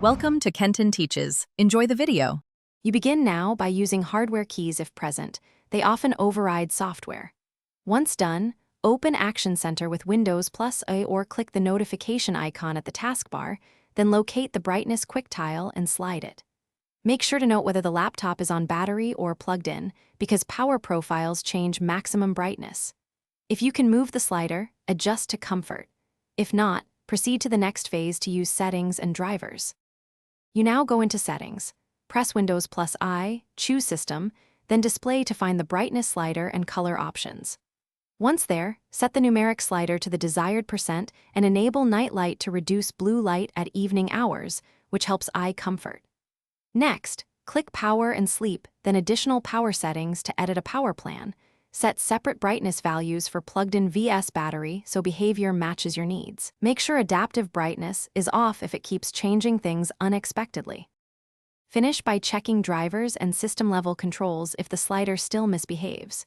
Welcome to Kenton Teaches. Enjoy the video. You begin now by using hardware keys if present. They often override software. Once done, open Action Center with Windows plus A or click the notification icon at the taskbar, then locate the brightness quick tile and slide it. Make sure to note whether the laptop is on battery or plugged in, because power profiles change maximum brightness. If you can move the slider, adjust to comfort. If not, proceed to the next phase to use settings and drivers. You now go into Settings. Press Windows plus I, choose System, then Display to find the brightness slider and color options. Once there, set the numeric slider to the desired percent and enable night light to reduce blue light at evening hours, which helps eye comfort. Next, click Power and Sleep, then Additional Power Settings to edit a power plan. Set separate brightness values for plugged-in VS battery so behavior matches your needs. Make sure adaptive brightness is off if it keeps changing things unexpectedly. Finish by checking drivers and system-level controls if the slider still misbehaves.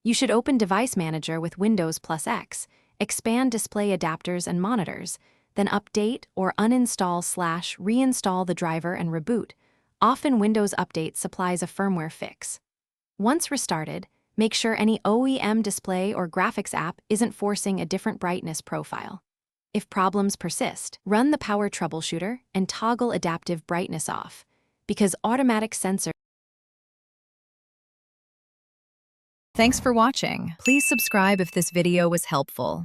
You should open Device Manager with Windows plus X, expand display adapters and monitors, then update or uninstall/reinstall the driver and reboot. Often Windows Update supplies a firmware fix. Once restarted, make sure any OEM display or graphics app isn't forcing a different brightness profile. If problems persist, run the power troubleshooter and toggle adaptive brightness off, because automatic sensor. Thanks for watching. Please subscribe if this video was helpful.